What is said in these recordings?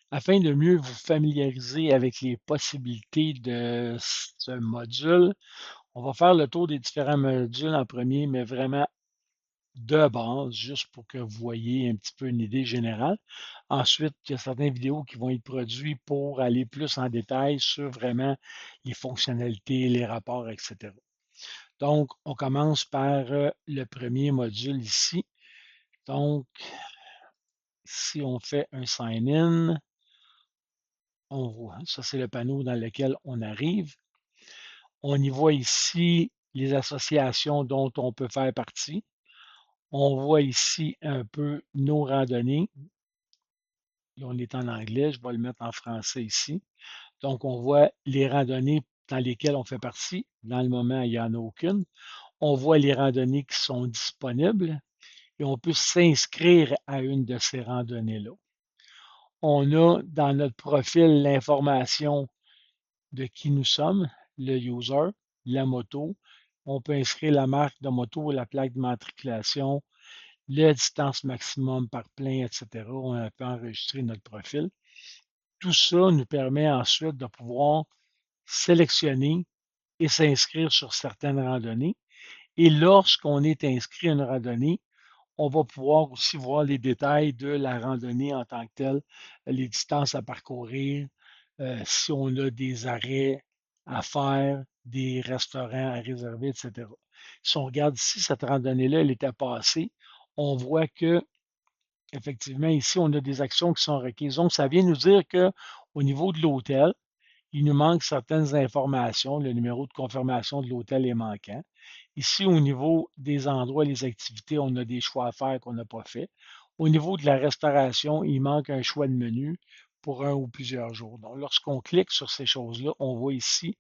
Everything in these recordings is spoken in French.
Afin de mieux vous familiariser avec les possibilités de ce module, on va faire le tour des différents modules en premier, mais vraiment de base, juste pour que vous voyez un petit peu une idée générale. Ensuite, il y a certaines vidéos qui vont être produites pour aller plus en détail sur vraiment les fonctionnalités, les rapports, etc. Donc, on commence par le premier module ici. Donc, si on fait un sign-in, on voit, ça c'est le panneau dans lequel on arrive. On y voit ici les associations dont on peut faire partie. On voit ici un peu nos randonnées. Là, on est en anglais, je vais le mettre en français ici. Donc, on voit les randonnées dans lesquelles on fait partie. Dans le moment, il n'y en a aucune. On voit les randonnées qui sont disponibles et on peut s'inscrire à une de ces randonnées-là. On a dans notre profil l'information de qui nous sommes, le user, la moto. On peut inscrire la marque de moto, la plaque de matriculation, la distance maximum par plein, etc. On peut enregistrer notre profil. Tout ça nous permet ensuite de pouvoir sélectionner et s'inscrire sur certaines randonnées. Et lorsqu'on est inscrit à une randonnée, on va pouvoir aussi voir les détails de la randonnée en tant que telle, les distances à parcourir, si on a des arrêts à faire, des restaurants à réserver, etc. Si on regarde ici, cette randonnée-là, elle était passée, on voit que effectivement, ici, on a des actions qui sont requises. Donc, ça vient nous dire qu'au niveau de l'hôtel, il nous manque certaines informations. Le numéro de confirmation de l'hôtel est manquant. Ici, au niveau des endroits, les activités, on a des choix à faire qu'on n'a pas fait. Au niveau de la restauration, il manque un choix de menu pour un ou plusieurs jours. Donc, lorsqu'on clique sur ces choses-là, on voit ici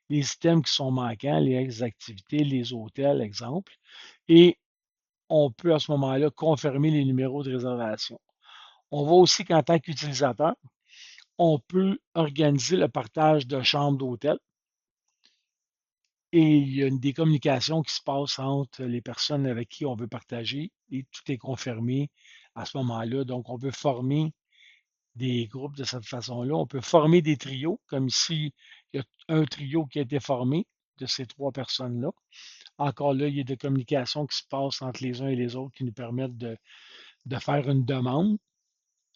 les items qui sont manquants, les activités, les hôtels, exemple. Et on peut à ce moment-là confirmer les numéros de réservation. On voit aussi qu'en tant qu'utilisateur, on peut organiser le partage de chambres d'hôtel et il y a des communications qui se passent entre les personnes avec qui on veut partager et tout est confirmé à ce moment-là. Donc, on peut former des groupes de cette façon-là. On peut former des trios, comme ici, il y a un trio qui a été formé de ces trois personnes-là. Encore là, il y a des communications qui se passent entre les uns et les autres qui nous permettent de faire une demande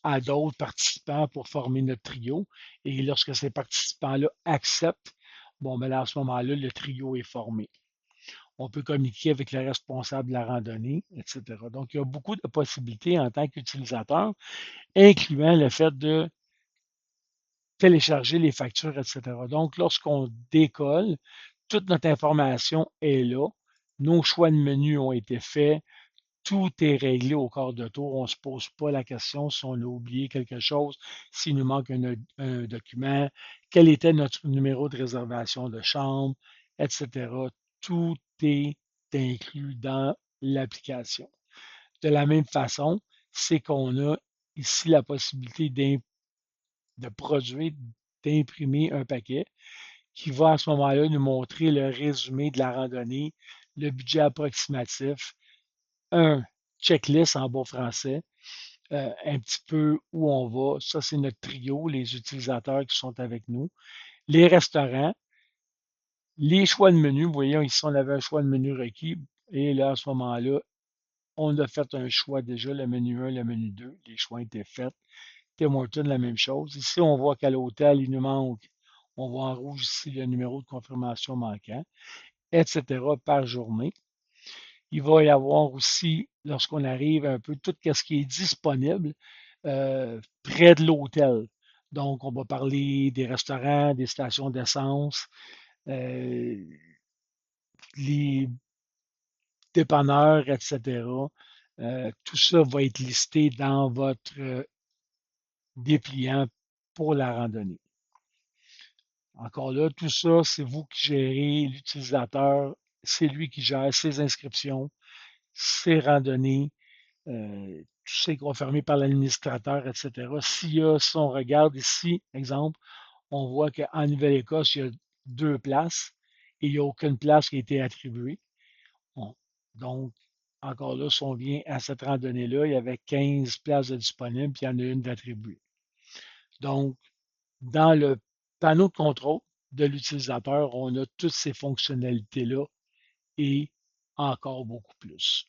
à d'autres participants pour former notre trio. Et lorsque ces participants-là acceptent, bon, ben là, à ce moment-là, le trio est formé. On peut communiquer avec le responsable de la randonnée, etc. Donc, il y a beaucoup de possibilités en tant qu'utilisateur, incluant le fait de télécharger les factures, etc. Donc, lorsqu'on décolle, toute notre information est là. Nos choix de menu ont été faits. Tout est réglé au quart de tour. On ne se pose pas la question si on a oublié quelque chose, s'il nous manque un document, quel était notre numéro de réservation de chambre, etc. Tout est inclus dans l'application. De la même façon, c'est qu'on a ici la possibilité de produire, d'imprimer un paquet qui va à ce moment-là nous montrer le résumé de la randonnée, le budget approximatif, un checklist en bon français, un petit peu où on va. Ça, c'est notre trio, les utilisateurs qui sont avec nous. Les restaurants, les choix de menu. Vous voyez, ici, on avait un choix de menu requis. Et là, à ce moment-là, on a fait un choix déjà, le menu 1, le menu 2. Les choix étaient faits. Tim Hortons, la même chose. Ici, on voit qu'à l'hôtel, il nous manque, on voit en rouge ici le numéro de confirmation manquant, etc. par journée. Il va y avoir aussi, lorsqu'on arrive, un peu tout ce qui est disponible près de l'hôtel. Donc, on va parler des restaurants, des stations d'essence, euh, les dépanneurs, etc. Tout ça va être listé dans votre dépliant pour la randonnée. Encore là, tout ça, c'est vous qui gérez l'utilisateur, c'est lui qui gère ses inscriptions, ses randonnées, tout ça est confirmé par l'administrateur, etc. Si on regarde ici, exemple, on voit qu'en Nouvelle-Écosse, il y a deux places et il n'y a aucune place qui a été attribuée. Bon, donc, encore là, si on vient à cette randonnée-là, il y avait 15 places de disponibles, puis il y en a une d'attribuée. Donc, dans le panneau de contrôle de l'utilisateur, on a toutes ces fonctionnalités-là et encore beaucoup plus.